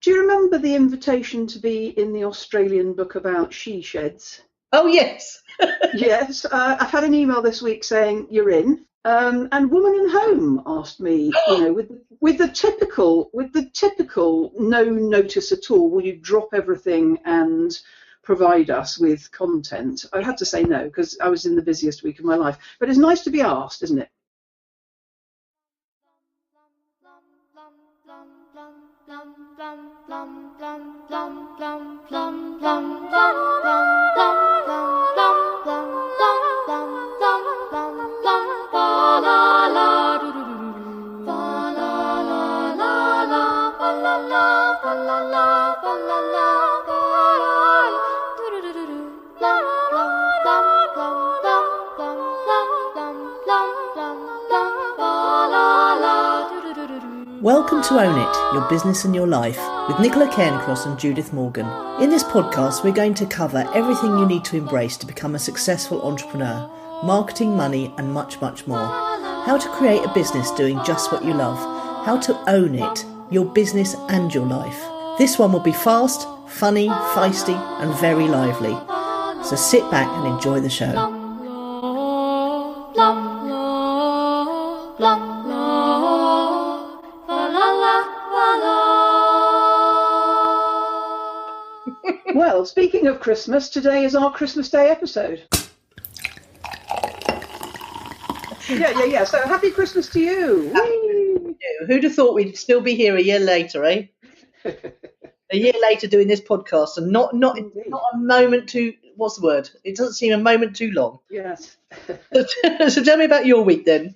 Do you remember the invitation to be in the Australian book about she sheds? Oh, yes. Yes, I've had an email this week saying you're in. And Woman in Home asked me, with the typical no notice at all, will you drop everything and provide us with content? I had to say no because I was in the busiest week of my life. But it's nice to be asked, isn't it? Welcome to Own It, Your Business and Your Life, with Nicola Cairncross and Judith Morgan. In this podcast, we're going to cover everything you need to embrace to become a successful entrepreneur, marketing, money, and much, much more. How to create a business doing just what you love. How to own it, your business and your life. This one will be fast, funny, feisty, and very lively. So sit back and enjoy the show. Well, speaking of Christmas, today is our Christmas Day episode. Yeah. So happy Christmas to you. Who'd have thought we'd still be here a year later, eh? A year later doing this podcast and not a moment too, what's the word? It doesn't seem a moment too long. Yes. So tell me about your week then.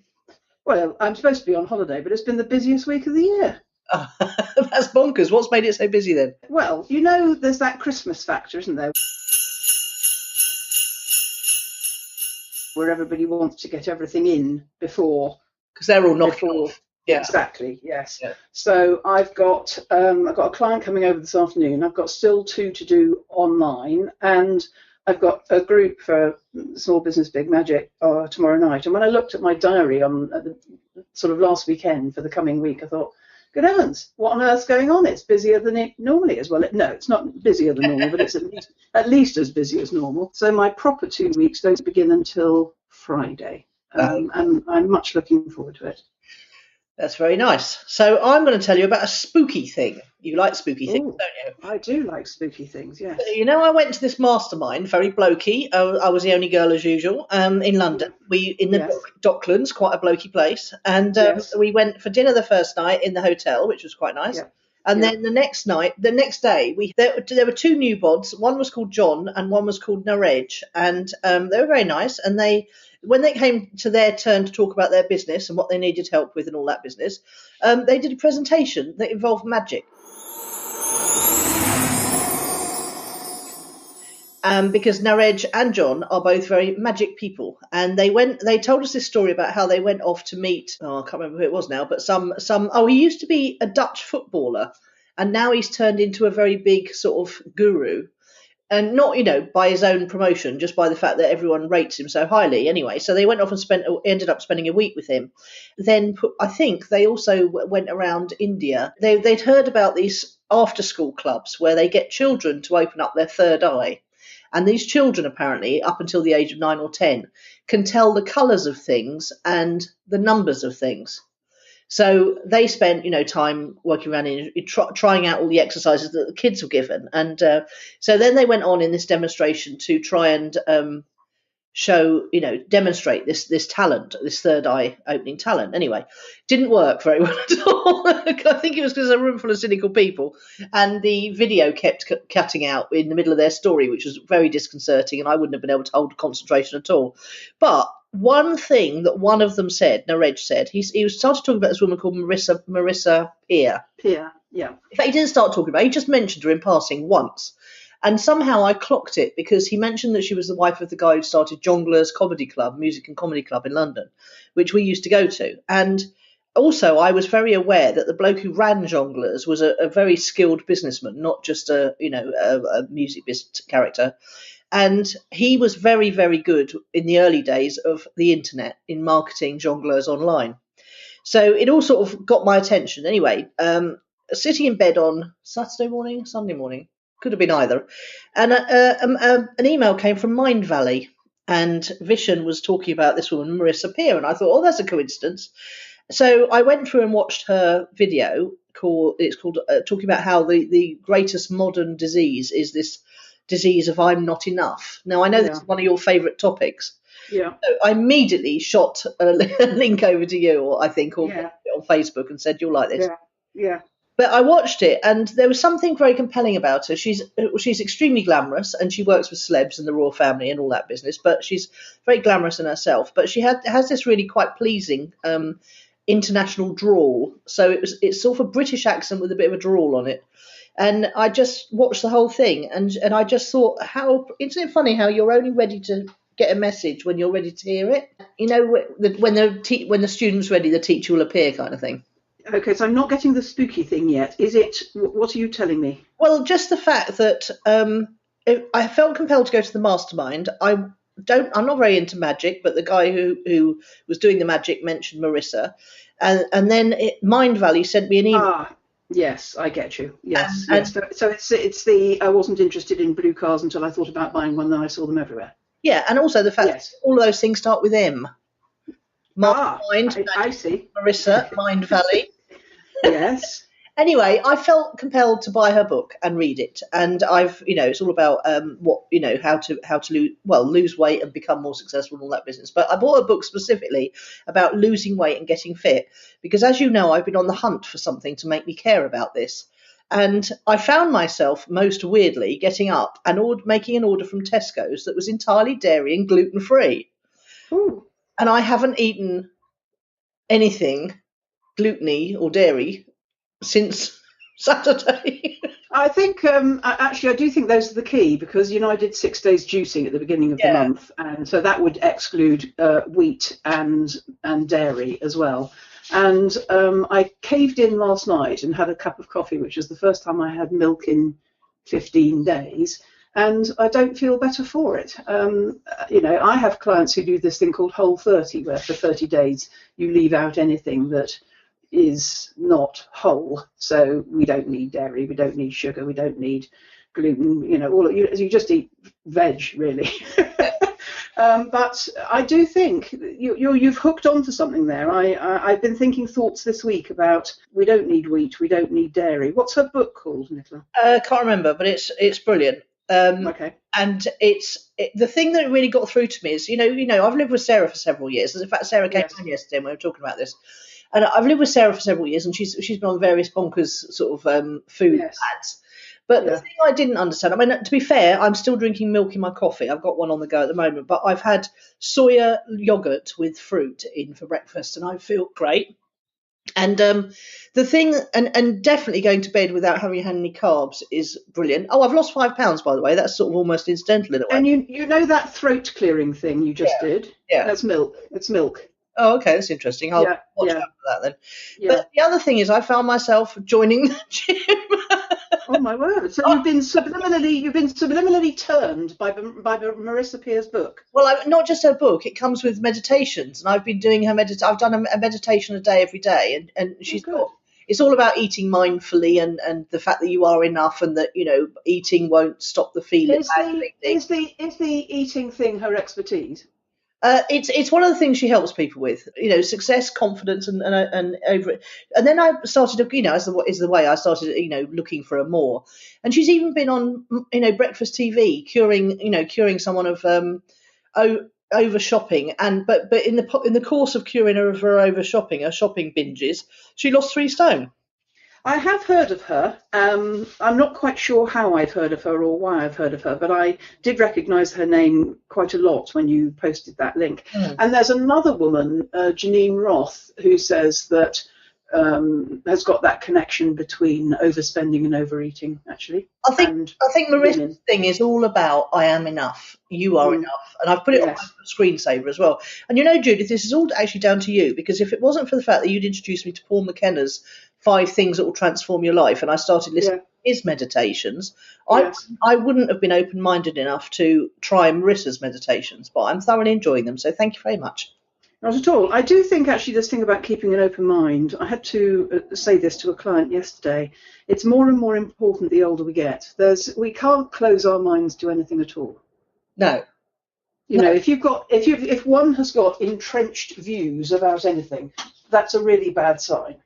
Well, I'm supposed to be on holiday, but it's been the busiest week of the year. That's bonkers. What's made it so busy then? Well, there's that Christmas factor, isn't there? Where everybody wants to get everything in before. Because they're all knocked off. Yeah. Exactly, yes. Yeah. So I've got a client coming over this afternoon. I've got still 2 to do online, and I've got a group for Small Business Big Magic tomorrow night. And when I looked at my diary on the sort of last weekend for the coming week, I thought, good heavens, what on earth's going on? It's busier than it normally is. Well, no, it's not busier than normal, but it's at least as busy as normal. So my proper 2 weeks don't begin until Friday, and I'm much looking forward to it. That's very nice. So I'm going to tell you about a spooky thing. You like spooky things, don't you? I do like spooky things, yes. I went to this mastermind, very blokey. I was the only girl as usual, in London. Docklands, quite a blokey place. And we went for dinner the first night in the hotel, which was quite nice. Yeah. And then the next day, there were 2 new bods. One was called John and one was called Narej. And they were very nice. And when they came to their turn to talk about their business and what they needed help with and all that business, they did a presentation that involved magic. Because Narej and John are both very magic people, and they told us this story about how they went off to meet, I can't remember who it was now, but he used to be a Dutch footballer, and now he's turned into a very big sort of guru. And not, by his own promotion, just by the fact that everyone rates him so highly. Anyway, so they went off and ended up spending a week with him. Then I think they also went around India. They'd heard about these after-school clubs where they get children to open up their third eye. And these children, apparently, up until the age of 9 or 10, can tell the colours of things and the numbers of things. So they spent, time working around trying out all the exercises that the kids were given. And so then they went on in this demonstration to try and show, demonstrate this talent, this third eye opening talent. Anyway, didn't work very well at all. I think it was because a room full of cynical people, and the video kept cutting out in the middle of their story, which was very disconcerting, and I wouldn't have been able to hold concentration at all. But one thing that one of them said, Narej said, he was started talking about this woman called Marissa Peer. Peer, yeah. In fact, he didn't start talking about her, he just mentioned her in passing once. And somehow I clocked it because he mentioned that she was the wife of the guy who started Jongleurs Comedy Club, Music and Comedy Club in London, which we used to go to. And also I was very aware that the bloke who ran Jongleurs was a very skilled businessman, not just a music business character. And he was very, very good in the early days of the internet in marketing Jongleurs online. So it all sort of got my attention. Anyway, sitting in bed on Saturday morning, Sunday morning, could have been either, and an email came from Mind Valley, and Vishen was talking about this woman, Marissa Peer, and I thought, oh, that's a coincidence. So I went through and watched her video called talking about how the greatest modern disease is this disease of I'm not enough. Now, I know this is one of your favourite topics. Yeah. So I immediately shot a link over to you, or I think, or on Facebook, and said, you'll like this. Yeah. But I watched it, and there was something very compelling about her. She's extremely glamorous, and she works with celebs and the royal family and all that business. But she's very glamorous in herself. But she has this really quite pleasing international drawl. So it's sort of a British accent with a bit of a drawl on it. And I just watched the whole thing, and I just thought, how isn't it funny how you're only ready to get a message when you're ready to hear it? You know, when the student's ready, the teacher will appear, kind of thing. Okay, so I'm not getting the spooky thing yet. Is it? What are you telling me? Well, just the fact that I felt compelled to go to the mastermind. I'm not very into magic, but the guy who was doing the magic mentioned Marissa, and then Mind Valley sent me an email. Ah, yes, I get you. Yes. So it's the I wasn't interested in blue cars until I thought about buying one, then I saw them everywhere. Yeah, and also the fact that all of those things start with M. Mind, I see. Marissa, Mind Valley. Yes. Anyway, I felt compelled to buy her book and read it, and it's all about how to lose weight and become more successful and all that business. But I bought a book specifically about losing weight and getting fit because, as you know, I've been on the hunt for something to make me care about this, and I found myself most weirdly getting up and making an order from Tesco's that was entirely dairy and gluten free, and I haven't eaten anything gluten-y or dairy since Saturday. I think actually I do think those are the key because I did 6 days juicing at the beginning of the month, and so that would exclude wheat and dairy as well. And I caved in last night and had a cup of coffee, which was the first time I had milk in 15 days. And I don't feel better for it. I have clients who do this thing called Whole 30, where for 30 days you leave out anything that is not whole. So we don't need dairy, we don't need sugar, we don't need gluten. You just eat veg, really. But I do think you've hooked onto something there. I've been thinking thoughts this week about we don't need wheat, we don't need dairy. What's her book called, Nicola? Can't remember, but it's brilliant. Okay. And the thing that really got through to me is, I've lived with Sarah for several years. In fact, Sarah came on yesterday and we were talking about this. And I've lived with Sarah for several years, and she's been on various bonkers sort of food ads. But the thing I didn't understand, I mean, to be fair, I'm still drinking milk in my coffee. I've got one on the go at the moment, but I've had soya yogurt with fruit in for breakfast, and I feel great. And the thing, and definitely going to bed without having had any carbs is brilliant. Oh, I've lost 5 pounds, by the way. That's sort of almost incidental in a way. And you know that throat clearing thing you just did? Yeah. That's milk. It's milk. Oh, okay, that's interesting. I'll watch out for that then. Yeah. But the other thing is I found myself joining the gym. Oh my word! So you've been subliminally turned by Marissa Peer's book. Well, not just her book; it comes with meditations, and I've been doing her I've done a meditation a day every day, and she's got. It's all about eating mindfully and the fact that you are enough, and that eating won't stop the feeling. Is the eating thing her expertise? It's one of the things she helps people with, success, confidence, and over it. And then I started, as the way I started, looking for her more. And she's even been on, breakfast TV, curing someone of over shopping. But in the course of curing her of her shopping binges, she lost 3 stone. I have heard of her. I'm not quite sure how I've heard of her or why I've heard of her, but I did recognise her name quite a lot when you posted that link. And there's another woman, Janine Roth, who says that has got that connection between overspending and overeating, actually. I think Marissa's thing is all about I am enough, you are enough. And I've put it on my screensaver as well. And Judith, this is all actually down to you, because if it wasn't for the fact that you'd introduced me to Paul McKenna's 5 things that will transform your life, and I started listening to his meditations, I wouldn't have been open-minded enough to try Marissa's meditations, but I'm thoroughly enjoying them, so thank you very much. Not at all. I do think actually this thing about keeping an open mind, I had to say this to a client yesterday, it's more and more important the older we get. We can't close our minds to anything at all. No. You know, if one has got entrenched views about anything, that's a really bad sign.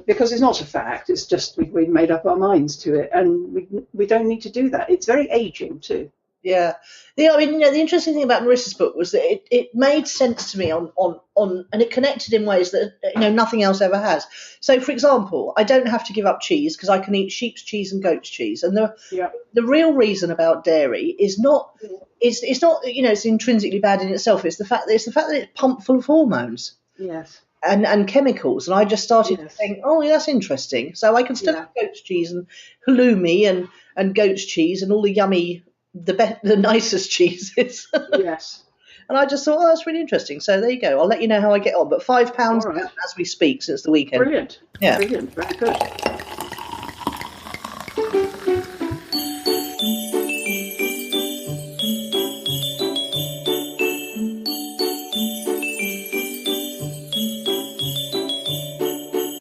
Because it's not a fact, it's just we've made up our minds to it, and we don't need to do that. It's very aging too. Yeah. The interesting thing about Marissa's book was that it made sense to me on and it connected in ways that nothing else ever has. So, for example, I don't have to give up cheese because I can eat sheep's cheese and goat's cheese, and the real reason about dairy is not it's not it's intrinsically bad in itself. It's the fact that it's pumped full of hormones. Yes. And chemicals, and I just started to think, oh, yeah, that's interesting. So I can still have goat's cheese and halloumi and goat's cheese and all the yummy, the nicest cheeses. Yes. And I just thought, oh, that's really interesting. So there you go. I'll let you know how I get on. But £5 right. as we speak since the weekend. Brilliant. Yeah. Brilliant. Very good.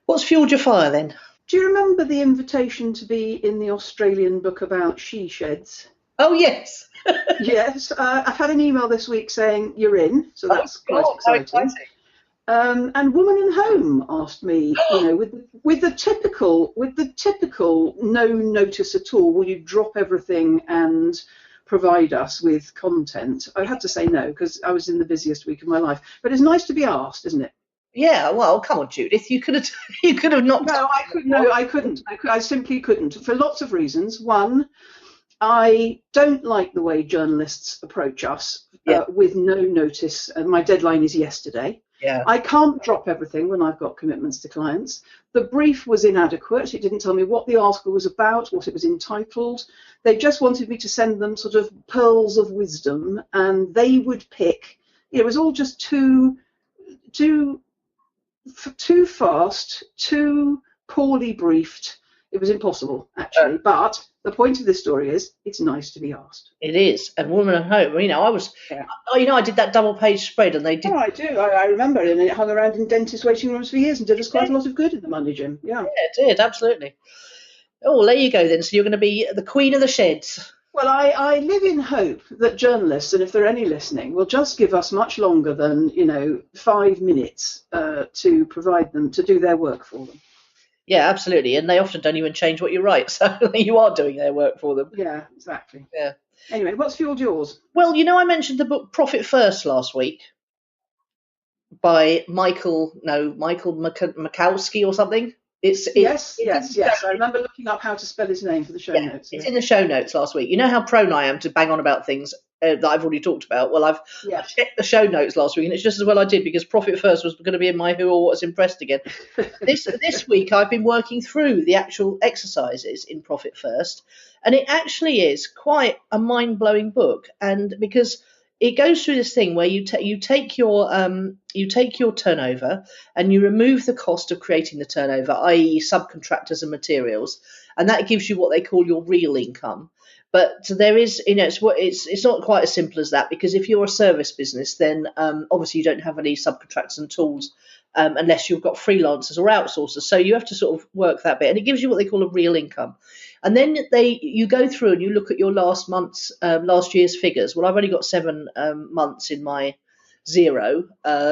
What's fueled your fire then? Do you remember the invitation to be in the Australian book about she sheds? Oh, yes. Yes. I've had an email this week saying you're in, so that's quite exciting. And Woman in Home asked me, with the typical no notice at all, will you drop everything and provide us with content? I had to say no because I was in the busiest week of my life. But it's nice to be asked, isn't it? Yeah, well, come on, Judith. You could have not. No, I couldn't. I simply couldn't for lots of reasons. One, I don't like the way journalists approach us with no notice. My deadline is yesterday. Yeah. I can't drop everything when I've got commitments to clients. The brief was inadequate. It didn't tell me what the article was about, what it was entitled. They just wanted me to send them sort of pearls of wisdom, and they would pick. It was all just too fast, too poorly briefed. It was impossible, actually. But the point of this story is it's nice to be asked. It is. And Woman at Home, I did that double page spread and they did. Oh, I do. I remember it, and it hung around in dentist waiting rooms for years and did us quite a lot of good in the Monday gym. Yeah. Yeah, it did, absolutely. Oh, there you go then. So you're going to be the queen of the sheds. Well, I live in hope that journalists, and if there are any listening, will just give us much longer than 5 minutes to provide them to do their work for them. Yeah, absolutely. And they often don't even change what you write, so you are doing their work for them. Yeah, exactly. Yeah. Anyway, what's fueled yours? Well, I mentioned the book Profit First last week by Michael Makowski or something. Yes. I remember looking up how to spell his name for the show notes. It's in the show notes last week. You know how prone I am to bang on about things that I've already talked about? Well, I've checked the show notes last week, and it's just as well I did because Profit First was going to be in my Who or What's Impressed again. This week I've been working through the actual exercises in Profit First, and it actually is quite a mind-blowing book, and because it goes through this thing where you take your turnover and you remove the cost of creating the turnover, i.e. subcontractors and materials, and that gives you what they call your real income. But there is, it's not quite as simple as that, because if you're a service business, then obviously you don't have any subcontractors and tools unless you've got freelancers or outsourcers. So you have to sort of work that bit, and it gives you what they call a real income. And then you go through and you look at your last year's figures. Well, I've only got 7 months in my zero,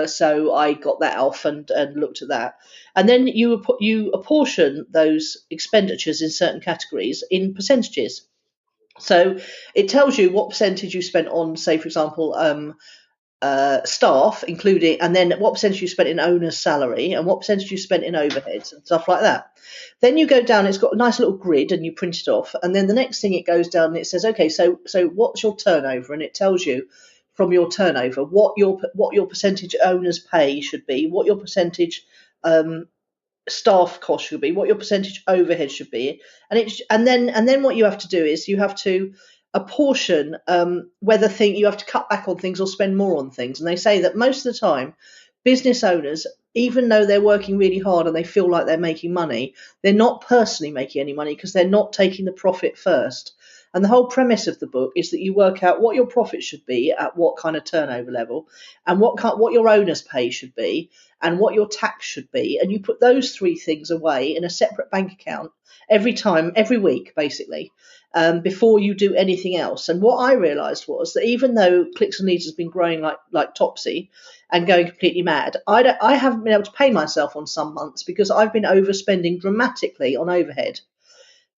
so I got that off and looked at that. And then you apportion those expenditures in certain categories in percentages. So it tells you what percentage you spent on, say, for example, staff, including, and then what percentage you spent in owner's salary and what percentage you spent in overheads and stuff like that. Then you go down, it's got a nice little grid and you print it off. And then the next thing it goes down and it says, okay, so what's your turnover? And it tells you from your turnover what your percentage owners pay should be, what your percentage staff cost should be, what your percentage overhead should be. And then what you have to do is you have to apportion whether you have to cut back on things or spend more on things. And they say that most of the time business owners even though they're working really hard and they feel like they're making money, they're not personally making any money because they're not taking the profit first. And the whole premise of the book is that you work out what your profit should be at what kind of turnover level, and what your owner's pay should be, and what your tax should be. And you put those three things away in a separate bank account every week, basically, before you do anything else. And what I realised was that even though Clicks and Leads has been growing like Topsy and going completely mad, I haven't been able to pay myself on some months because I've been overspending dramatically on overhead.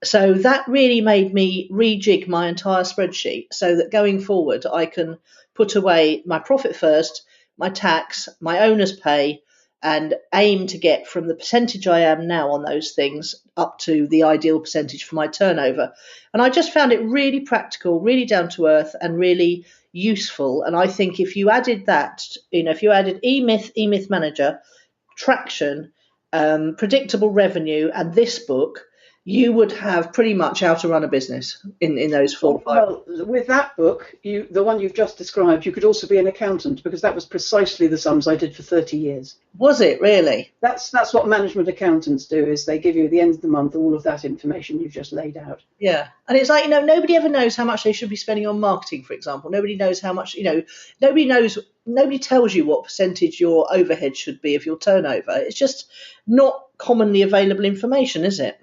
So that really made me rejig my entire spreadsheet so that going forward I can put away my profit first, my tax, my owner's pay, and aim to get from the percentage I am now on those things up to the ideal percentage for my turnover. And I just found it really practical, really down to earth, and really useful. And I think if you added that, if you added eMyth Manager, Traction, Predictable Revenue, and this book, you would have pretty much how to run a business in those 4 or 5. Well, with that book, the one you've just described, you could also be an accountant, because that was precisely the sums I did for 30 years. Was it really? That's what management accountants do, is they give you at the end of the month all of that information you've just laid out. Yeah. And it's like, nobody ever knows how much they should be spending on marketing, for example. Nobody knows how much, nobody tells you what percentage your overhead should be of your turnover. It's just not commonly available information, is it?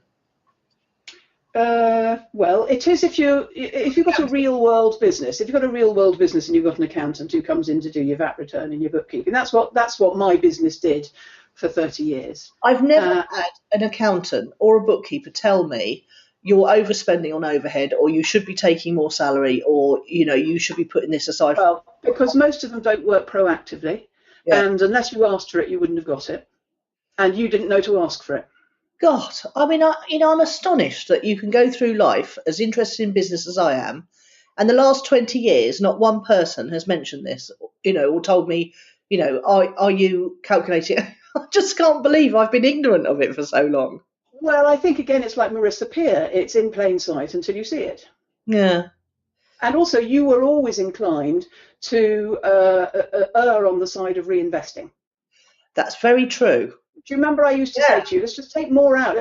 Well, it is if you've got a real world business. If you've got a real world business and you've got an accountant who comes in to do your VAT return and your bookkeeping, that's what my business did for 30 years. I've never had an accountant or a bookkeeper tell me you're overspending on overhead, or you should be taking more salary, or you should be putting this aside. Well, because most of them don't work proactively, and unless you asked for it, you wouldn't have got it, and you didn't know to ask for it. God, I mean, I'm astonished that you can go through life as interested in business as I am, and the last 20 years, not one person has mentioned this, or told me, are you calculating? I just can't believe I've been ignorant of it for so long. Well, I think, again, it's like Marissa Peer. It's in plain sight until you see it. Yeah. And also, you were always inclined to err on the side of reinvesting. That's very true. Do you remember I used to say to you, let's just take more out,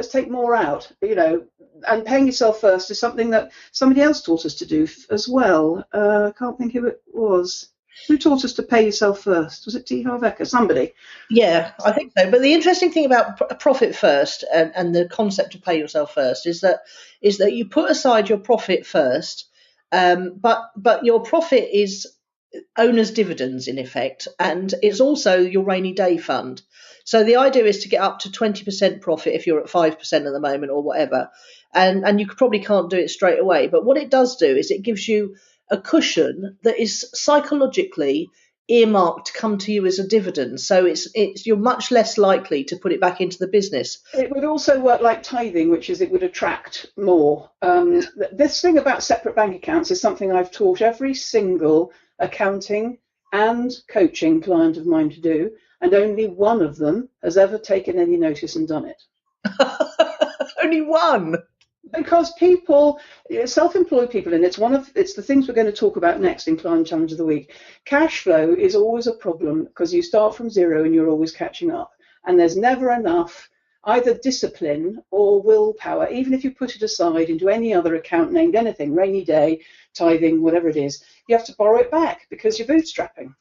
and paying yourself first is something that somebody else taught us to do as well. I can't think who it was. Who taught us to pay yourself first? Was it T. Harv Eker? Somebody. Yeah, I think so. But the interesting thing about profit first and the concept of pay yourself first is that you put aside your profit first, but your profit is owner's dividends in effect, and it's also your rainy day fund. So the idea is to get up to 20% profit if you're at 5% at the moment or whatever, and you probably can't do it straight away. But what it does do is it gives you a cushion that is psychologically earmarked to come to you as a dividend. So it's you're much less likely to put it back into the business. It would also work like tithing, which is it would attract more. This thing about separate bank accounts is something I've taught every single accounting and coaching client of mine to do, and only one of them has ever taken any notice and done it. Only one? Because people, self-employed people, and it's the things we're going to talk about next in Client Challenge of the Week. Cash flow is always a problem because you start from zero and you're always catching up, and there's never enough either discipline or willpower, even if you put it aside into any other account named anything, rainy day, tithing, whatever it is, you have to borrow it back because you're bootstrapping.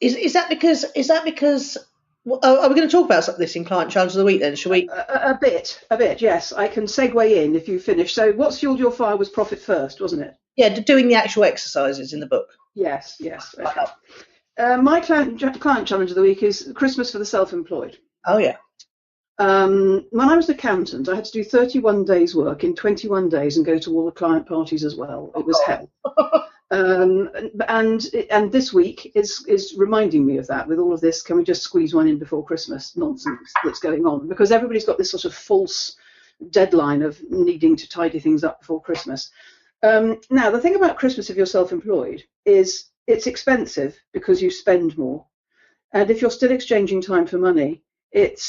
Is that because? Are we going to talk about this in Client Challenge of the Week then? Shall we? A bit, yes. I can segue in if you finish. So what's fueled your fire was profit first, wasn't it? Yeah, doing the actual exercises in the book. Yes. Okay. My client challenge of the week is Christmas for the self-employed. Oh, yeah. When I was an accountant, I had to do 31 days work in 21 days and go to all the client parties as well. It was hell. And this week is reminding me of that. With all of this, can we just squeeze one in before Christmas nonsense that's going on? Because everybody's got this sort of false deadline of needing to tidy things up before Christmas. Now, the thing about Christmas if you're self-employed is it's expensive because you spend more. And if you're still exchanging time for money,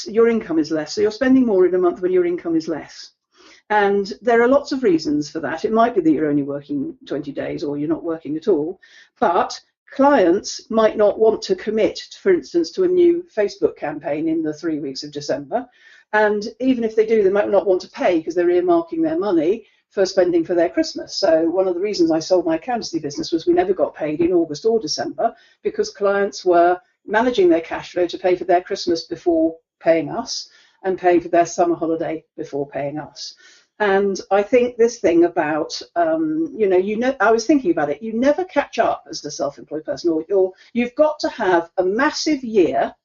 your income is less. So you're spending more in a month when your income is less. And there are lots of reasons for that. It might be that you're only working 20 days or you're not working at all. But clients might not want to commit, for instance, to a new Facebook campaign in the 3 weeks of December. And even if they do, they might not want to pay because they're earmarking their money for spending for their Christmas. So one of the reasons I sold my accountancy business was we never got paid in August or December because clients were managing their cash flow to pay for their Christmas before paying us and paying for their summer holiday before paying us. And I think this thing about, I was thinking about it. You never catch up as the self-employed person, or you've got to have a massive year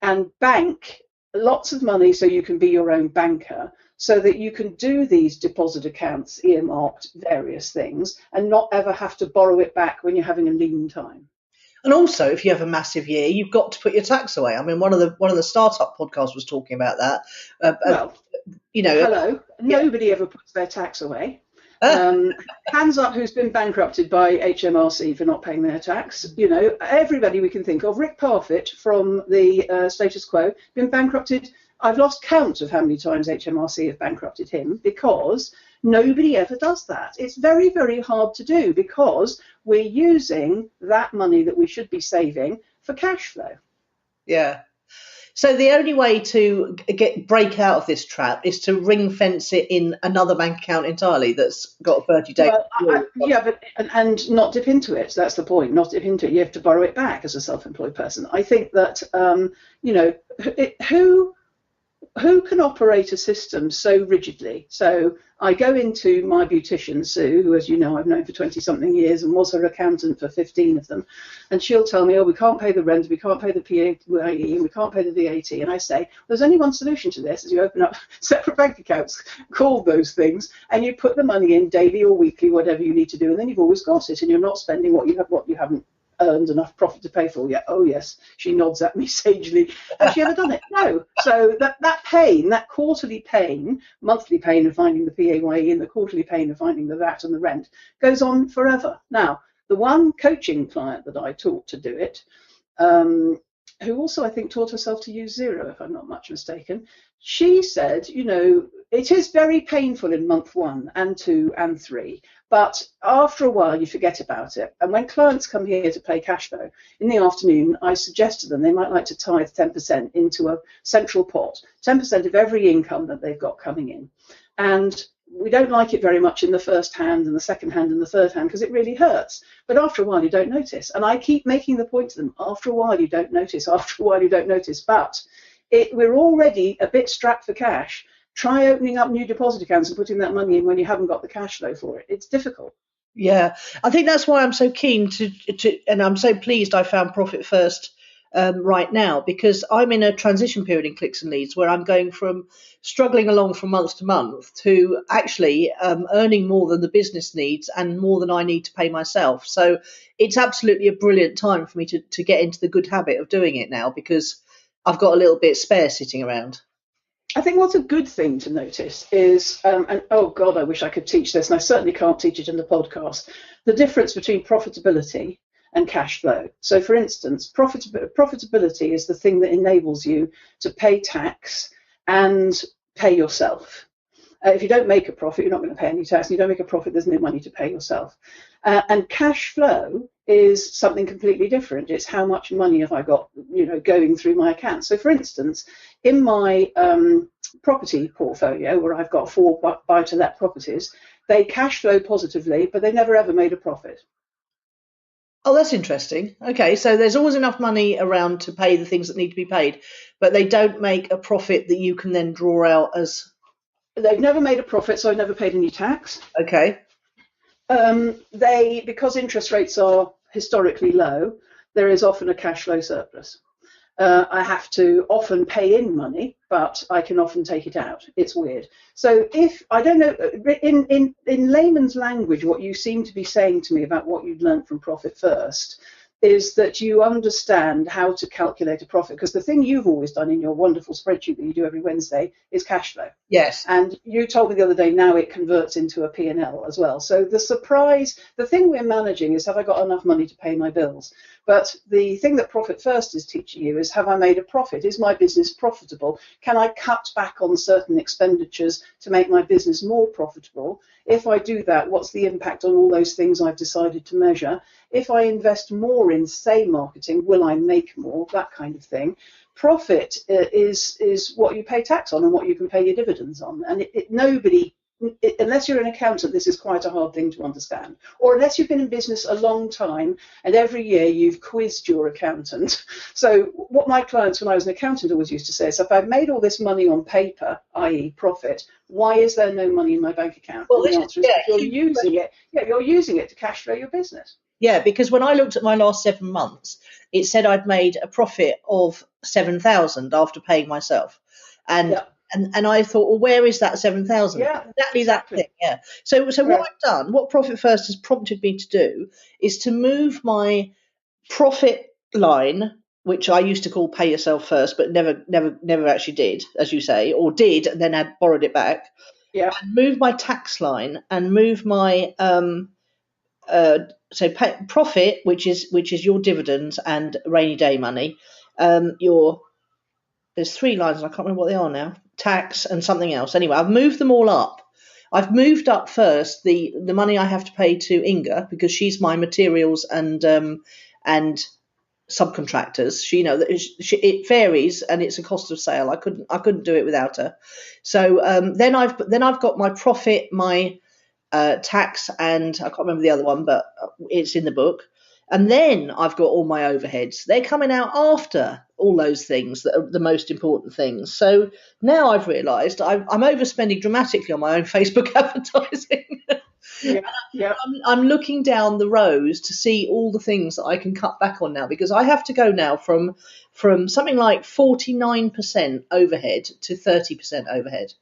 and bank lots of money so you can be your own banker, so that you can do these deposit accounts, earmarked various things, and not ever have to borrow it back when you're having a lean time. And also, if you have a massive year, you've got to put your tax away. I mean, one of the startup podcasts was talking about that. Hello. Nobody ever puts their tax away. Hands up who's been bankrupted by HMRC for not paying their tax. Everybody we can think of. Rick Parfitt from the Status Quo, been bankrupted. I've lost count of how many times HMRC have bankrupted him because nobody ever does that. It's very, very hard to do because we're using that money that we should be saving for cash flow. Yeah. So the only way to break out of this trap is to ring fence it in another bank account entirely that's got a 30-day. And not dip into it. That's the point. Not dip into it. You have to borrow it back as a self-employed person. I think that who can operate a system so rigidly? So I go into my beautician, Sue, who, as you know, I've known for 20-something years and was her accountant for 15 of them. And she'll tell me, we can't pay the rent, we can't pay the PAYE, we can't pay the VAT. And I say, there's only one solution to this, is you open up separate bank accounts called those things, and you put the money in daily or weekly, whatever you need to do, and then you've always got it, and you're not spending what you haven't earned enough profit to pay for yet. Oh yes, she nods at me sagely. Has she ever done it? No. So that pain, that quarterly pain, monthly pain of finding the PAYE and the quarterly pain of finding the VAT and the rent goes on forever. Now, the one coaching client that I taught to do it, who also I think taught herself to use Xero, if I'm not much mistaken, she said, it is very painful in month 1 and 2 and 3, but after a while you forget about it. And when clients come here to pay cash flow in the afternoon, I suggest to them they might like to tithe 10% into a central pot, 10% of every income that they've got coming in. And we don't like it very much in the first hand and the second hand and the third hand because it really hurts. But after a while, you don't notice. And I keep making the point to them, after a while, you don't notice. After a while, you don't notice. But we're already a bit strapped for cash. Try opening up new deposit accounts and putting that money in when you haven't got the cash flow for it. It's difficult. Yeah, I think that's why I'm so keen to and I'm so pleased I found Profit First right now, because I'm in a transition period in Clicks and Leads where I'm going from struggling along from month to month to actually earning more than the business needs and more than I need to pay myself. So it's absolutely a brilliant time for me to get into the good habit of doing it now, because I've got a little bit spare sitting around. I think what's a good thing to notice is, and oh God, I wish I could teach this, and I certainly can't teach it in the podcast, the difference between profitability and cash flow. So for instance, profitability is the thing that enables you to pay tax and pay yourself. If you don't make a profit, you're not going to pay any tax. And you don't make a profit, there's no money to pay yourself. And cash flow is something completely different. It's how much money have I got, going through my account. So for instance, in my property portfolio, where I've got 4 buy-to-let properties, they cash flow positively, but they never ever made a profit. Oh, that's interesting. Okay, so there's always enough money around to pay the things that need to be paid, but they don't make a profit that you can then draw out as... They've never made a profit, so I've never paid any tax. Okay. Because interest rates are historically low, there is often a cash flow surplus. I have to often pay in money, but I can often take it out. It's weird. So if, I don't know, in layman's language, what you seem to be saying to me about what you'd learned from Profit First is that you understand how to calculate a profit, because the thing you've always done in your wonderful spreadsheet that you do every Wednesday is cash flow. Yes. And you told me the other day now it converts into a P&L as well. So the thing we're managing is, have I got enough money to pay my bills? But the thing that Profit First is teaching you is, have I made a profit? Is my business profitable? Can I cut back on certain expenditures to make my business more profitable? If I do that, what's the impact on all those things I've decided to measure? If I invest more in, say, marketing, will I make more? That kind of thing. Profit is what you pay tax on and what you can pay your dividends on. And unless you're an accountant, this is quite a hard thing to understand. Or unless you've been in business a long time and every year you've quizzed your accountant. So what my clients, when I was an accountant, always used to say is, if I've made all this money on paper, i.e. profit, why is there no money in my bank account? Well, and the answer is, you're using it to cash flow your business. Yeah, because when I looked at my last 7 months, it said I'd made a profit of 7,000 after paying myself. And I thought, well, where is that 7,000? Yeah, exactly that thing. Yeah. So what I've done, what Profit First has prompted me to do, is to move my profit line, which I used to call pay yourself first, but never actually did, as you say, or did and then had borrowed it back. Yeah. And move my tax line and move my profit, which is your dividends and rainy day money. There's 3 lines and I can't remember what they are now. Tax and something else. Anyway, I've moved them all up. I've moved up first the money I have to pay to Inga, because she's my materials and subcontractors. It varies and it's a cost of sale. I couldn't do it without her. So then I've got my profit, my tax, and I can't remember the other one, but it's in the book. And then I've got all my overheads. They're coming out after all those things that are the most important things. So now I've realised I'm overspending dramatically on my own Facebook advertising. Yeah. I'm looking down the rows to see all the things that I can cut back on now, because I have to go now from something like 49% overhead to 30% overhead.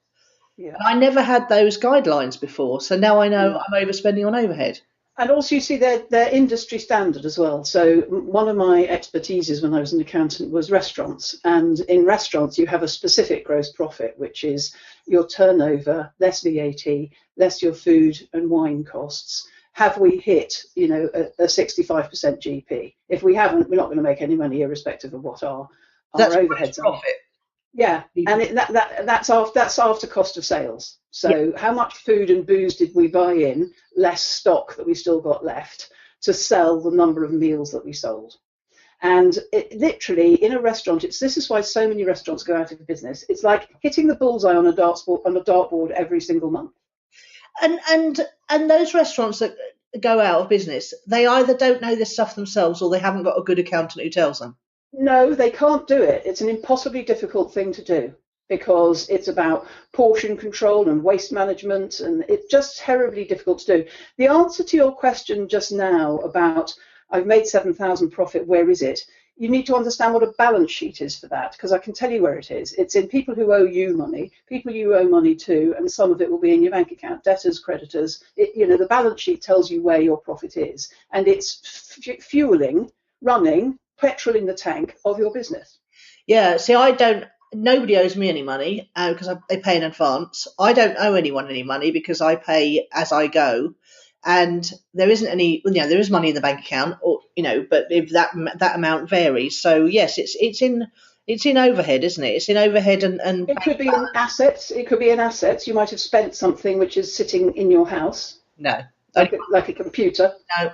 Yeah. And I never had those guidelines before, so now I know I'm overspending on overhead. And also, you see, they're industry standard as well. So one of my expertises when I was an accountant was restaurants. And in restaurants, you have a specific gross profit, which is your turnover, less VAT, less your food and wine costs. Have we hit, a 65% GP? If we haven't, we're not going to make any money, irrespective of what our overheads are. Profit. Yeah, and that's after cost of sales. So how much food and booze did we buy in, less stock that we still got left to sell the number of meals that we sold? And it literally, in a restaurant, this is why so many restaurants go out of business. It's like hitting the bullseye on a dartboard every single month. And those restaurants that go out of business, they either don't know this stuff themselves or they haven't got a good accountant who tells them. No, they can't do it. It's an impossibly difficult thing to do, because it's about portion control and waste management, and it's just terribly difficult to do. The answer to your question just now about, I've made 7,000 profit, where is it? You need to understand what a balance sheet is for that, because I can tell you where it is. It's in people who owe you money, people you owe money to, and some of it will be in your bank account, debtors, creditors. The balance sheet tells you where your profit is, and it's fueling, running, petrol in the tank of your business. Yeah, see, nobody owes me any money because they pay in advance. I don't owe anyone any money because I pay as I go. And there isn't any, there is money in the bank account, but if that amount varies. So yes, it's in overhead, isn't it? It's in overhead and it could be in assets. It could be in assets. You might have spent something which is sitting in your house. No, like a computer. No,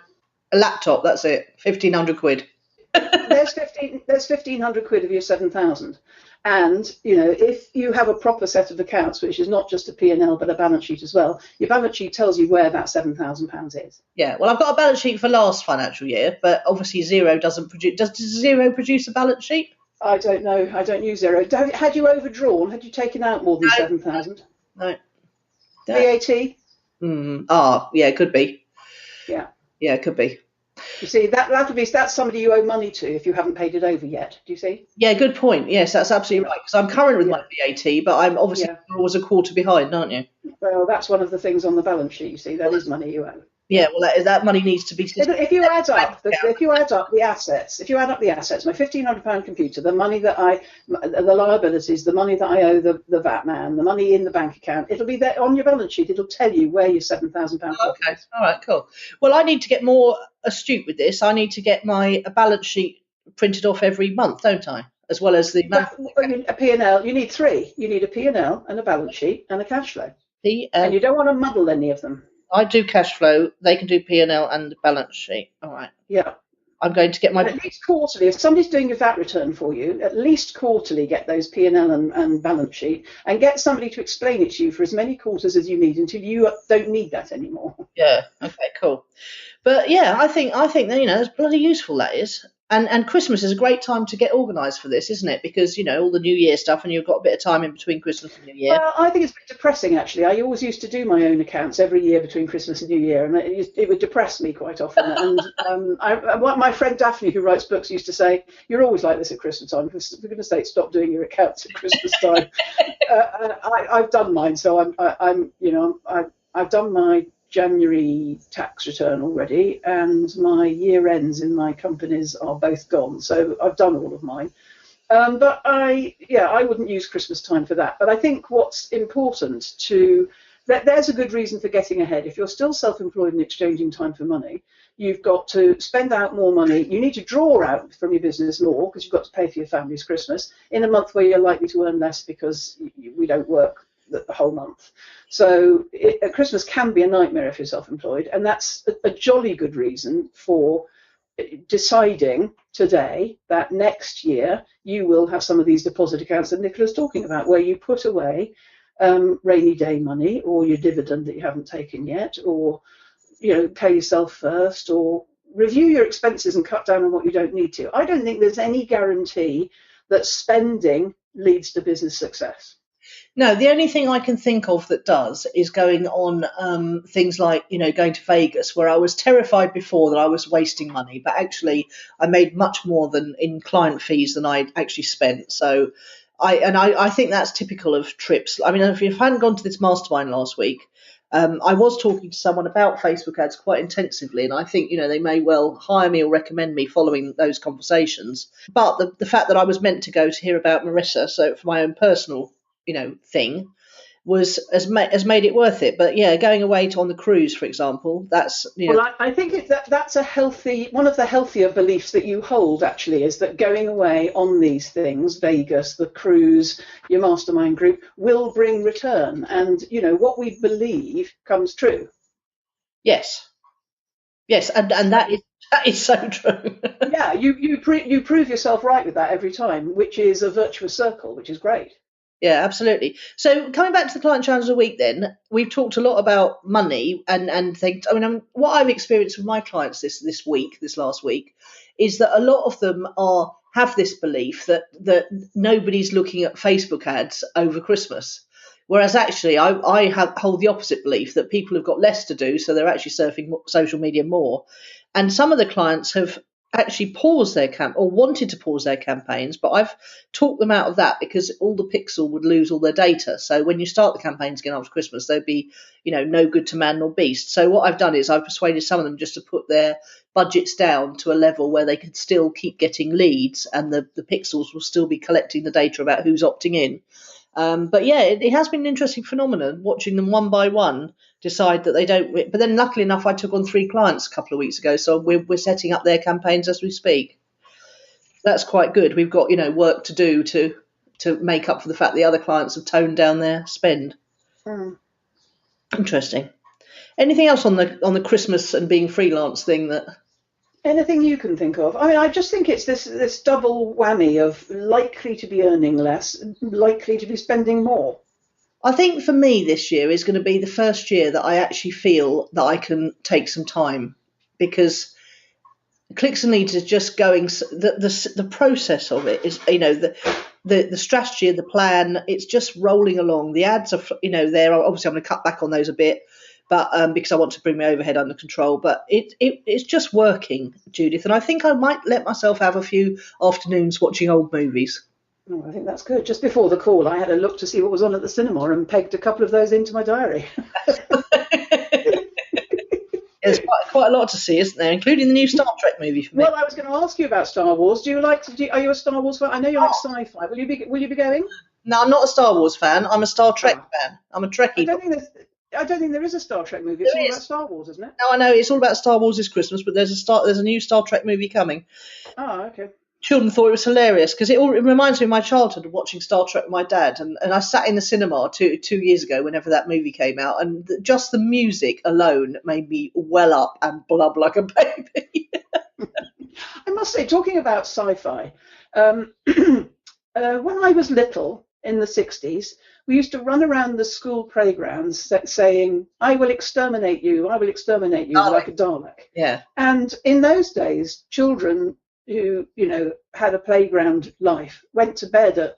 a laptop. That's it. 1,500 quid. There's 1,500 quid of your 7,000. And, if you have a proper set of accounts, which is not just a P&L, but a balance sheet as well, your balance sheet tells you where that £7,000 is. Yeah, well, I've got a balance sheet for last financial year, but obviously Xero doesn't produce. Does Xero produce a balance sheet? I don't know. I don't use Xero. Had you overdrawn? Had you taken out more than 7,000? No. VAT? Yeah, it could be. Yeah, it could be. You see, that's somebody you owe money to if you haven't paid it over yet. Do you see? Yeah, good point. Yes, that's absolutely right. Because I'm current with my VAT, but I'm obviously always a quarter behind, aren't you? Well, that's one of the things on the balance sheet. You see, that is money you owe. Yeah, well, that money needs to be. If you add up the assets, my £1,500 computer, the money that the liabilities, the money that I owe the VAT man, the money in the bank account, it'll be there on your balance sheet. It'll tell you where your £7,000 profit Okay, is. all right, cool. Well, I need to get more astute with this. I need to get my balance sheet printed off every month, don't I? As well as the a P&L. You need three. You need a P&L and a balance sheet and a cash flow. And you don't want to muddle any of them. I do cash flow. They can do P&L and the balance sheet. All right. Yeah. I'm going to get my... At least quarterly. If somebody's doing your VAT return for you, at least quarterly get those P&L and balance sheet, and get somebody to explain it to you for as many quarters as you need until you don't need that anymore. Yeah. Okay. Cool. But yeah, I think that, it's bloody useful, that is. And Christmas is a great time to get organised for this, isn't it? Because, all the New Year stuff, and you've got a bit of time in between Christmas and New Year. Well, I think it's a bit depressing, actually. I always used to do my own accounts every year between Christmas and New Year, and it would depress me quite often. And my friend Daphne, who writes books, used to say, "You're always like this at Christmas time. For goodness sake, stop doing your accounts at Christmas time." I've done mine, so I've done my January tax return already, and my year ends in my companies are both gone, so I've done all of mine. But I wouldn't use Christmas time for that. But I think what's important there's a good reason for getting ahead. If you're still self-employed and exchanging time for money, you've got to spend out more money. You need to draw out from your business more because you've got to pay for your family's Christmas in a month where you're likely to earn less because we don't work the whole month. So Christmas can be a nightmare if you're self-employed, and that's a jolly good reason for deciding today that next year you will have some of these deposit accounts that Nicola's talking about, where you put away rainy day money or your dividend that you haven't taken yet, or pay yourself first, or review your expenses and cut down on what you don't need to. I don't think there's any guarantee that spending leads to business success. No, the only thing I can think of that does is going on things like, going to Vegas, where I was terrified before that I was wasting money, but actually I made much more than in client fees than I actually spent. So I think that's typical of trips. I mean, if you hadn't gone to this mastermind last week, I was talking to someone about Facebook ads quite intensively, and I think, they may well hire me or recommend me following those conversations. But the fact that I was meant to go to hear about Marissa, so for my own personal thing, has made it worth it. But yeah, going away on the cruise, for example, that's Well, I think that's one of the healthier beliefs that you hold, actually, is that going away on these things, Vegas, the cruise, your mastermind group, will bring return, and what we believe comes true. Yes, and that is so true. Yeah, you prove yourself right with that every time, which is a virtuous circle, which is great. Yeah, absolutely. So coming back to the client challenge of the week, then we've talked a lot about money and things. I mean, what I've experienced with my clients this last week, is that a lot of them have this belief that nobody's looking at Facebook ads over Christmas, whereas actually I hold the opposite belief, that people have got less to do, so they're actually surfing social media more. And some of the clients have actually paused their or wanted to pause their campaigns, but I've talked them out of that because all the pixel would lose all their data. So when you start the campaigns again after Christmas, they'd be, no good to man nor beast. So what I've done is I've persuaded some of them just to put their budgets down to a level where they could still keep getting leads, and the pixels will still be collecting the data about who's opting in. But yeah, it has been an interesting phenomenon watching them one by one decide that they don't. But then luckily enough, I took on 3 clients a couple of weeks ago, so we're setting up their campaigns as we speak. That's quite good. We've got work to do to make up for the fact the other clients have toned down their spend. Interesting. Anything else on the Christmas and being freelance thing that? Anything you can think of? I mean, I just think it's this double whammy of likely to be earning less, likely to be spending more. I think for me this year is going to be the first year that I actually feel that I can take some time, because Clicks and Leads is just going. The process of it is, the strategy, the plan. It's just rolling along. The ads are, there. Obviously, I'm going to cut back on those a bit, but because I want to bring my overhead under control. But it's just working, Judith, and I think I might let myself have a few afternoons watching old movies. Oh, I think that's good. Just before the call, I had a look to see what was on at the cinema and pegged a couple of those into my diary. There's quite a lot to see, isn't there? Including the new Star Trek movie for me. Well, I was going to ask you about Star Wars. Are you a Star Wars fan? I know you like sci-fi. Will you be going? No, I'm not a Star Wars fan. I'm a Star Trek fan. I'm a Trekkie. I don't think there is a Star Trek movie. It's all about Star Wars, isn't it? No, I know it's all about Star Wars this Christmas, but there's a new Star Trek movie coming. Oh, okay. Children thought it was hilarious because it reminds me of my childhood of watching Star Trek with my dad, and I sat in the cinema two years ago whenever that movie came out, and just the music alone made me well up and blub like a baby. I must say, talking about sci-fi, when I was little in the 60s, we used to run around the school playgrounds saying, "I will exterminate you, I will exterminate you," like a Dalek. Yeah. And in those days, children who, had a playground life went to bed at,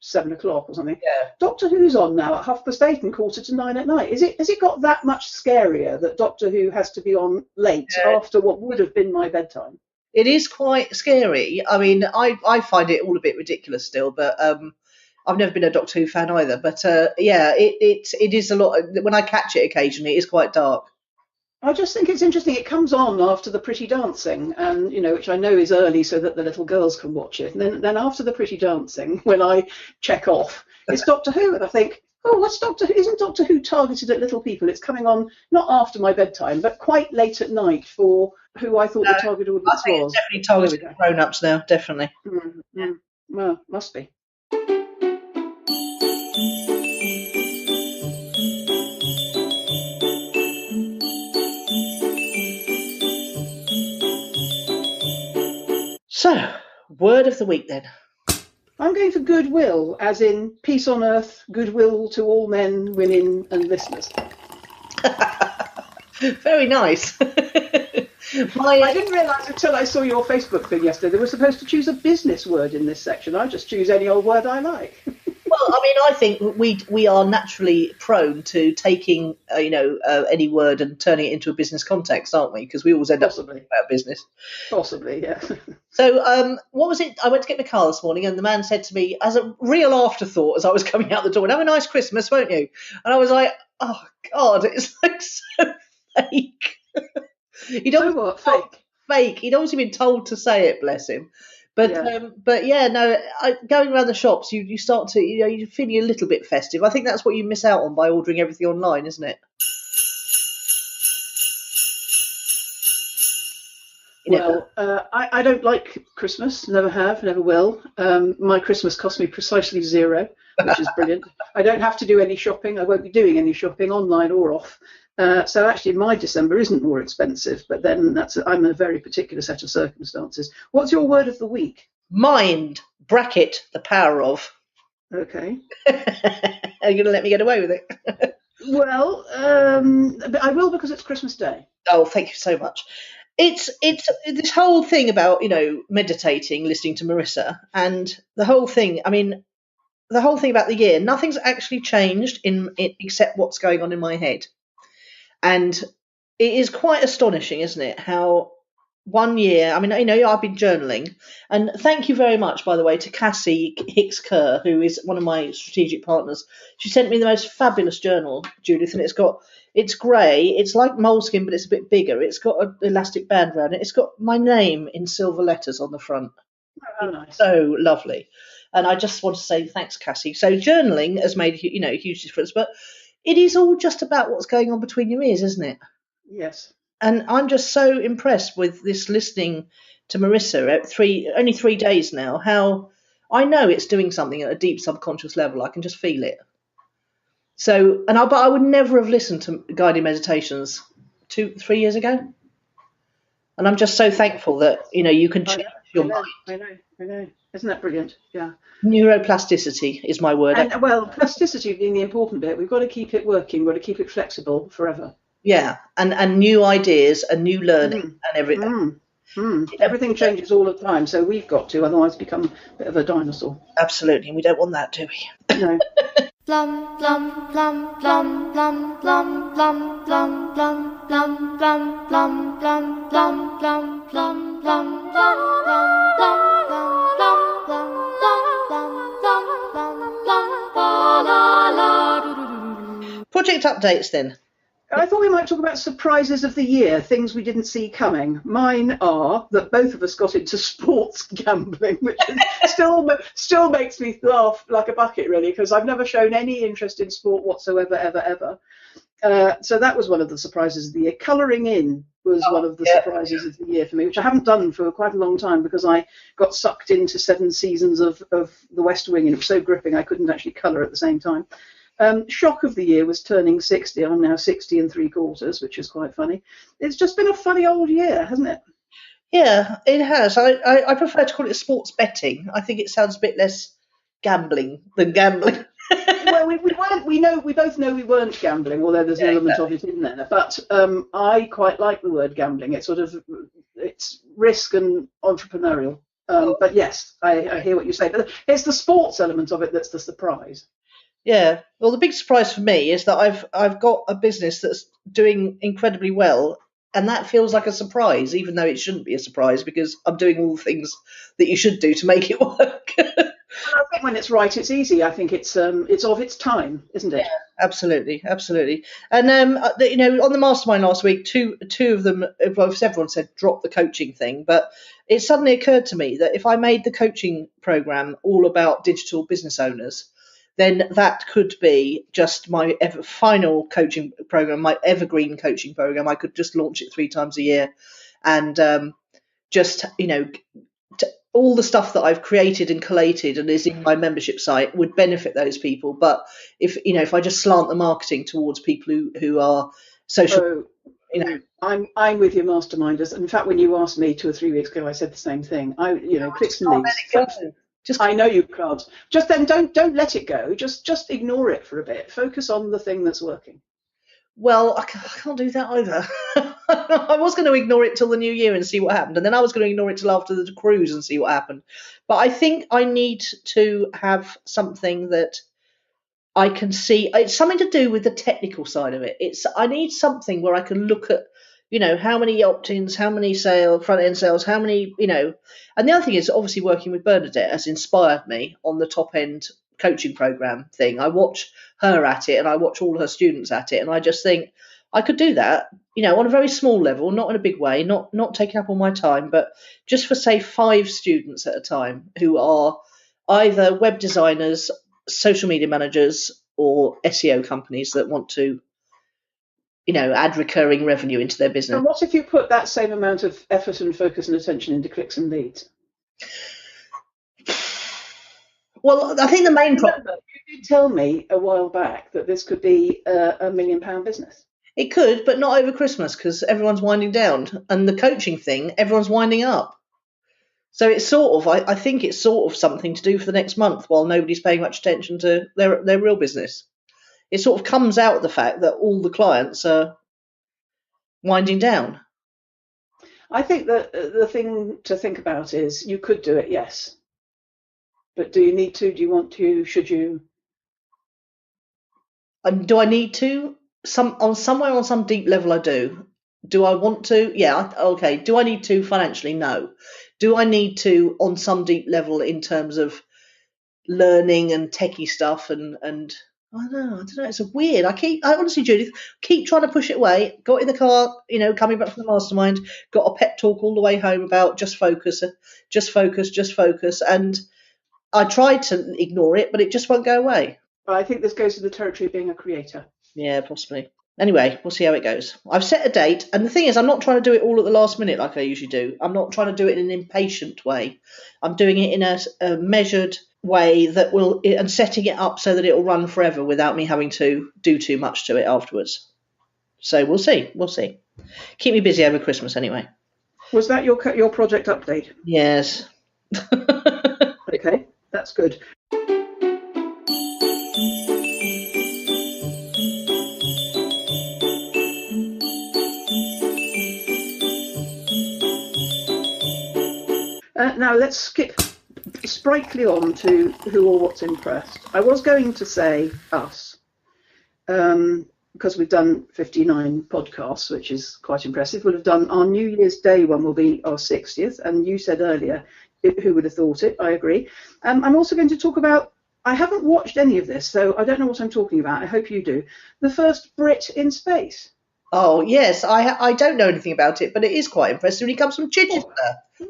7 o'clock or something. Yeah. Doctor Who's on now at 8:30 and 8:45 at night. Has it got that much scarier that Doctor Who has to be on late after what would have been my bedtime? It is quite scary. I mean, I find it all a bit ridiculous still, but I've never been a Doctor Who fan either. But it is a lot. When I catch it occasionally, it is quite dark. I just think it's interesting. It comes on after the Pretty Dancing, and which I know is early so that the little girls can watch it. And then after the Pretty Dancing, when I check off, it's Doctor Who, and I think, oh, what's Doctor Who? Isn't Doctor Who targeted at little people? It's coming on not after my bedtime, but quite late at night for who I thought the target audience was. I think it's definitely targeted at grown-ups now, definitely. Mm-hmm. Well, must be. So, word of the week then. I'm going for goodwill, as in peace on earth, goodwill to all men, women and listeners. Very nice. I didn't realise until I saw your Facebook thing yesterday they were supposed to choose a business word in this section. I just choose any old word I like. Well, I mean, I think we are naturally prone to taking any word and turning it into a business context, aren't we? Because we always end up talking about business. Possibly, yeah. So, what was it? I went to get my car this morning, and the man said to me, as a real afterthought, as I was coming out the door, "And have a nice Christmas, won't you?" And I was like, "Oh God, it's like so fake." Fake. He'd obviously been told to say it, bless him. But going around the shops, you start to you're feeling a little bit festive. I think that's what you miss out on by ordering everything online, isn't it? I don't like Christmas. Never have, never will. My Christmas cost me precisely zero, which is brilliant. I don't have to do any shopping. I won't be doing any shopping online or off. So actually, my December isn't more expensive. But then I'm in a very particular set of circumstances. What's your word of the week? Mind, bracket, the power of. Okay. Are you going to let me get away with it? Well, but I will because it's Christmas Day. Oh, thank you so much. It's this whole thing about meditating, listening to Marissa, and the whole thing. I mean, the whole thing about the year. Nothing's actually changed in it except what's going on in my head, and it is quite astonishing, isn't it? How 1 year. I mean, I've been journaling, and thank you very much, by the way, to Cassie Hicks Kerr, who is one of my strategic partners. She sent me the most fabulous journal, Judith, and it's grey. It's like moleskin, but it's a bit bigger. It's got an elastic band around it. It's got my name in silver letters on the front. Oh, nice. So lovely. And I just want to say thanks, Cassie. So journaling has made a huge difference, but it is all just about what's going on between your ears, isn't it? Yes. And I'm just so impressed with this listening to Marissa at only 3 days now, how I know it's doing something at a deep subconscious level. I can just feel it. So, but I would never have listened to guided meditations 2-3 years ago. And I'm just so thankful that, you can change your mind. I know. Isn't that brilliant? Yeah. Neuroplasticity is my word. And, plasticity being the important bit. We've got to keep it working. We've got to keep it flexible forever. Yeah, and new ideas and new learning and everything. Everything changes all the time, so we've got to, otherwise become a bit of a dinosaur. Absolutely, and we don't want that, do we? No. Blum blum blum blum blum blum blum blum blum blum blum blum blum blum blum blum blum Project updates then. I thought we might talk about surprises of the year, things we didn't see coming. Mine are that both of us got into sports gambling, which still makes me laugh like a bucket, really, because I've never shown any interest in sport whatsoever, ever. So that was one of the surprises of the year. Colouring in was one of the surprises of the year for me, which I haven't done for quite a long time because I got sucked into 7 seasons of The West Wing, and it was so gripping I couldn't actually colour at the same time. Shock of the year was turning 60. I'm now 60 3/4, which is quite funny. It's just been a funny old year, hasn't it? Yeah, it has. I prefer to call it sports betting. I think it sounds a bit less gambling than gambling. Well, we both know we weren't gambling, although there's an element of it in there. But I quite like the word gambling. It's it's risk and entrepreneurial. But yes, I hear what you say. But it's the sports element of it that's the surprise. Yeah. Well, the big surprise for me is that I've got a business that's doing incredibly well, and that feels like a surprise, even though it shouldn't be a surprise because I'm doing all the things that you should do to make it work. I think when it's right, it's easy. I think it's of its time, isn't it? Yeah, absolutely. And on the mastermind last week, two of them, well, everyone said drop the coaching thing, but it suddenly occurred to me that if I made the coaching program all about digital business owners, then that could be just my final coaching program, my evergreen coaching program. I could just launch it 3 times a year, and all the stuff that I've created and collated and is in my membership site would benefit those people. But if I just slant the marketing towards people who are social, I'm with your masterminders. In fact, when you asked me 2 or 3 weeks ago, I said the same thing. Clicks and leads. I know you can't. Just then, don't let it go. Just ignore it for a bit. Focus on the thing that's working. Well, I can't do that either. I was going to ignore it till the new year and see what happened, and then I was going to ignore it till after the cruise and see what happened. But I think I need to have something that I can see. It's something to do with the technical side of it. I need something where I can look at, how many opt-ins, how many front-end sales, how many, And the other thing is, obviously, working with Bernadette has inspired me on the top-end coaching program thing. I watch her at it and I watch all her students at it, and I just think I could do that, on a very small level, not in a big way, not taking up all my time, but just for, say, 5 students at a time who are either web designers, social media managers, or SEO companies that want to add recurring revenue into their business. And what if you put that same amount of effort and focus and attention into clicks and leads? Well, I think the main problem... You did tell me a while back that this could be a £1 million business. It could, but not over Christmas because everyone's winding down. And the coaching thing, everyone's winding up. So it's I think it's sort of something to do for the next month while nobody's paying much attention to their real business. It sort of comes out of the fact that all the clients are winding down. I think that the thing to think about is you could do it, yes. But do you need to? Do you want to? Should you? Do I need to? Somewhere on some deep level I do. Do I want to? Yeah, okay. Do I need to financially? No. Do I need to on some deep level in terms of learning and techie stuff and I don't know. It's weird. I honestly, Judith, keep trying to push it away. Got in the car, coming back from the mastermind, got a pep talk all the way home about just focus. And I tried to ignore it, but it just won't go away. I think this goes to the territory of being a creator. Yeah, possibly. Anyway, we'll see how it goes. I've set a date, and the thing is, I'm not trying to do it all at the last minute like I usually do. I'm not trying to do it in an impatient way. I'm doing it in a measured way and setting it up so that it will run forever without me having to do too much to it afterwards. So we'll see. Keep me busy over Christmas anyway. Was that your project update? Yes. Okay, that's good. Now let's skip sprightly on to who or what's impressed. I was going to say us, because we've done 59 podcasts, which is quite impressive. We'll have done our New Year's Day one will be our 60th, and you said earlier, who would have thought it? I agree. I'm also going to talk about, I haven't watched any of this, so I don't know what I'm talking about. I hope you do. The first Brit in space. Oh yes, I don't know anything about it, but it is quite impressive. He comes from Chichester.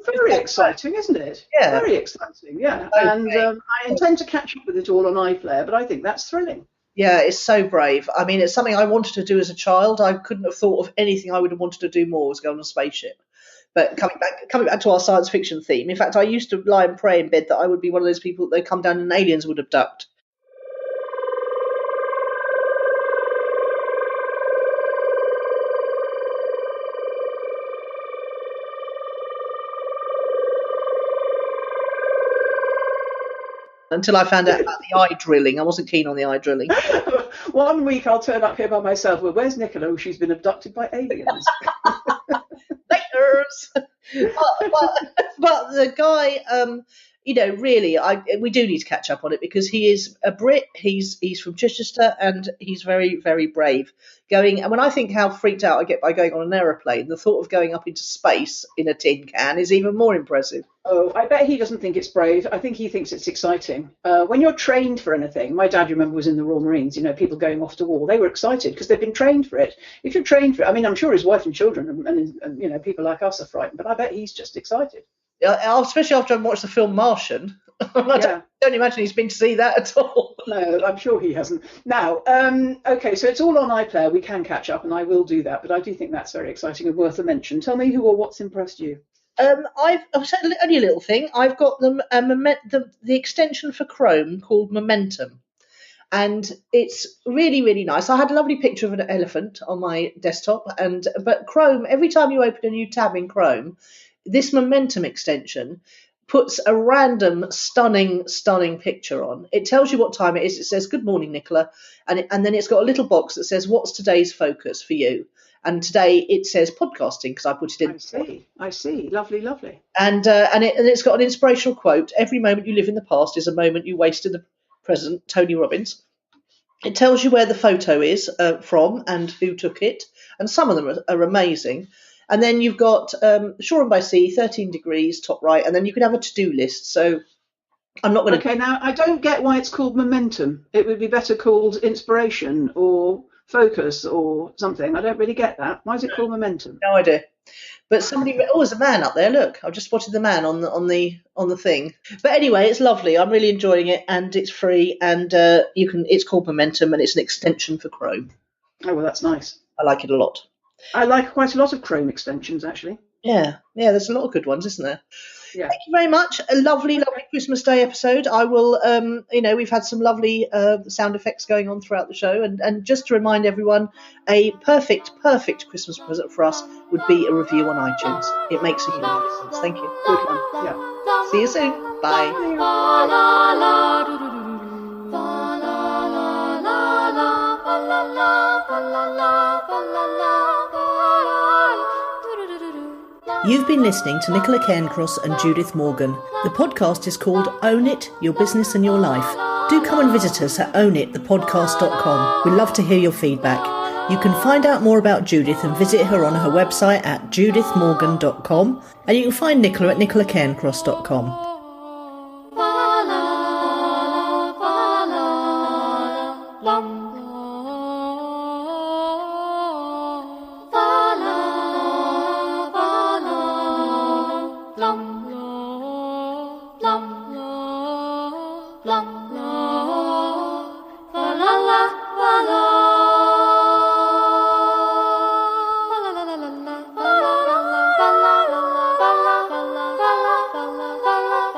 Very exciting, isn't it? Yeah. Very exciting, yeah. Okay. And I intend to catch up with it all on iPlayer, but I think that's thrilling. Yeah, it's so brave. I mean, it's something I wanted to do as a child. I couldn't have thought of anything I would have wanted to do more was go on a spaceship. But coming back to our science fiction theme, in fact, I used to lie and pray in bed that I would be one of those people that they come down and aliens would abduct. Until I found out about the eye drilling. I wasn't keen on the eye drilling. 1 week I'll turn up here by myself. Well, where's Nicola? Oh, she's been abducted by aliens. Laters. but the guy, really, we do need to catch up on it because he is a Brit. He's from Chichester and he's very, very brave. And when I think how freaked out I get by going on an aeroplane, the thought of going up into space in a tin can is even more impressive. Oh, I bet he doesn't think it's brave. I think he thinks it's exciting. When you're trained for anything, my dad, you remember, was in the Royal Marines, people going off to war. They were excited because they've been trained for it. If you're trained for it, I mean, I'm sure his wife and children and people like us are frightened, but I bet he's just excited. Especially after I've watched the film Martian. I don't imagine he's been to see that at all. No, I'm sure he hasn't. Now, okay, so it's all on iPlayer. We can catch up, and I will do that. But I do think that's very exciting and worth a mention. Tell me who or what's impressed you. I've said only a little thing. I've got the extension for Chrome called Momentum, and it's really, really nice. I had a lovely picture of an elephant on my desktop, but Chrome, every time you open a new tab in Chrome, this Momentum extension puts a random stunning picture on. It tells you what time it is. It says, "Good morning, Nicola," and then it's got a little box that says, "What's today's focus for you?" And today it says podcasting because I put it in. I see. Lovely. And it's got an inspirational quote. "Every moment you live in the past is a moment you waste in the present." Tony Robbins. It tells you where the photo is from and who took it. And some of them are amazing. And then you've got Shore and by Sea, 13 degrees, top right. And then you can have a to-do list. So I'm not going to... Okay, now I don't get why it's called Momentum. It would be better called Inspiration or Focus or something. I don't really get that. Why is it called Momentum? No idea. But there's a man up there. Look, I've just spotted the man on the thing. But anyway, it's lovely. I'm really enjoying it, and it's free, and it's called Momentum, and it's an extension for Chrome. Oh well, that's nice. I like it a lot. I like quite a lot of Chrome extensions, actually. Yeah. There's a lot of good ones, isn't there? Yeah. Thank you very much. A lovely Christmas Day episode. I will, we've had some lovely sound effects going on throughout the show. And just to remind everyone, a perfect Christmas present for us would be a review on iTunes. It makes a huge difference. Thank you. Good one. Yeah. See you soon. Bye. You've been listening to Nicola Cairncross and Judith Morgan. The podcast is called Own It, Your Business and Your Life. Do come and visit us at ownitthepodcast.com. We'd love to hear your feedback. You can find out more about Judith and visit her on her website at judithmorgan.com, and you can find Nicola at nicolacairncross.com. La la la la la la la la la la la la la la la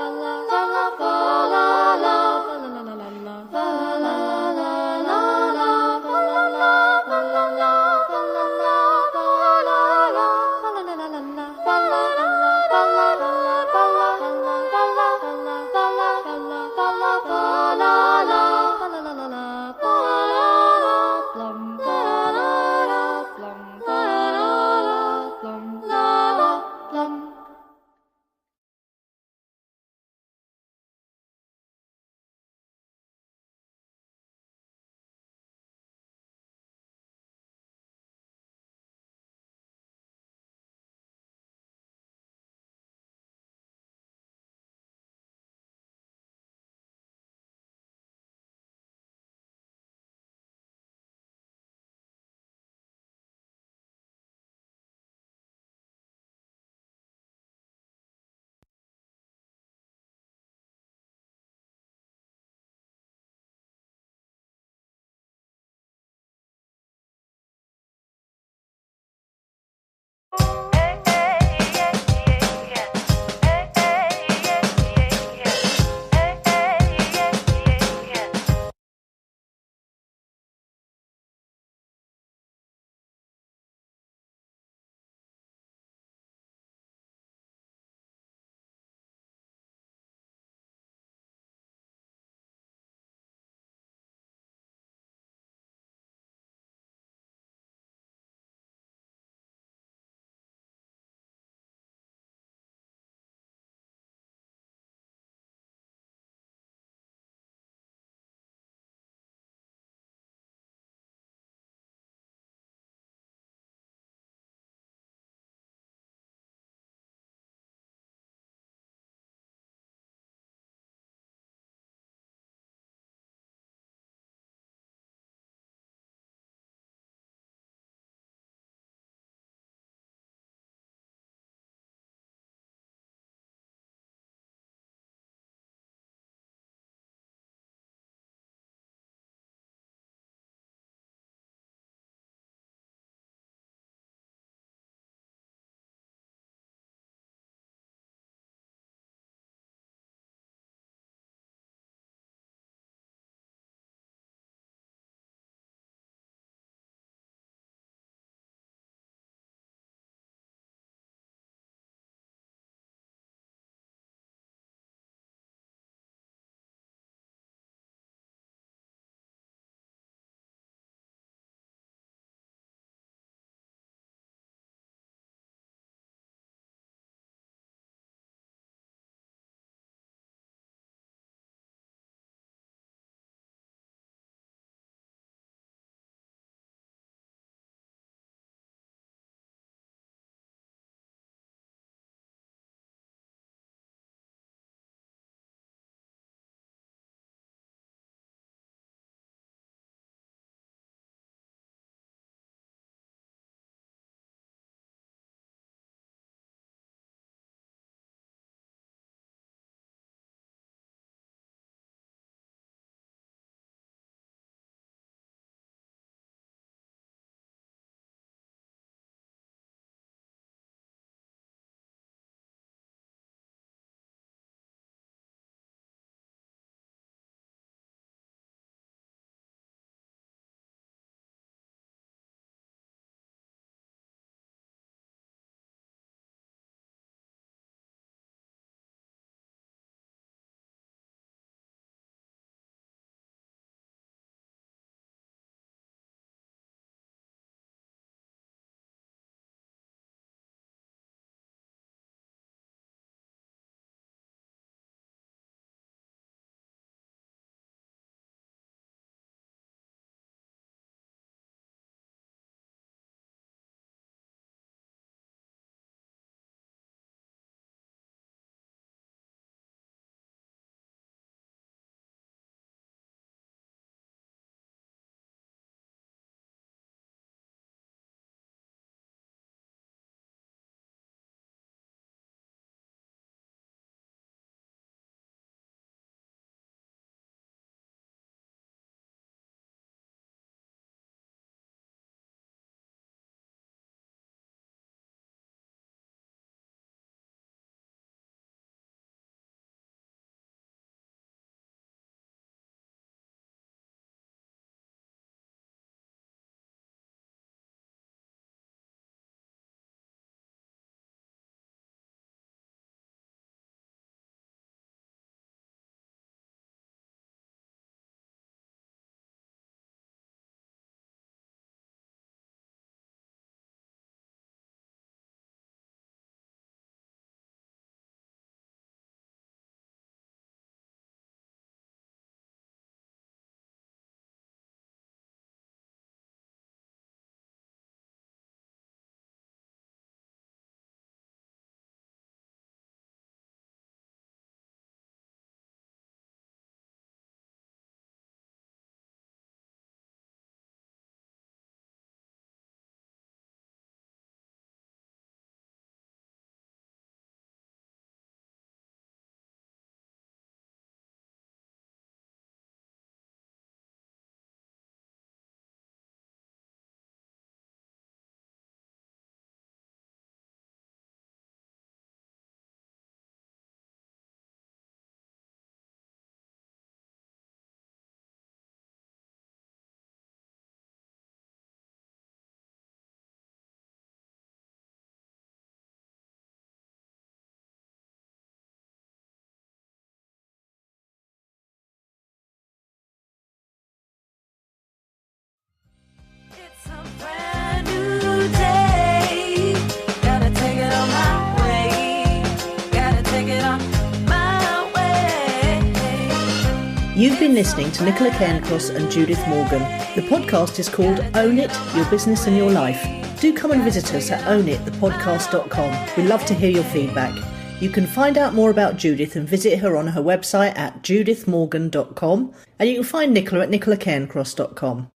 You've been listening to Nicola Cairncross and Judith Morgan. The podcast is called Own It, Your Business and Your Life. Do come and visit us at ownitthepodcast.com. We'd love to hear your feedback. You can find out more about Judith and visit her on her website at judithmorgan.com, and you can find Nicola at nicolacairncross.com.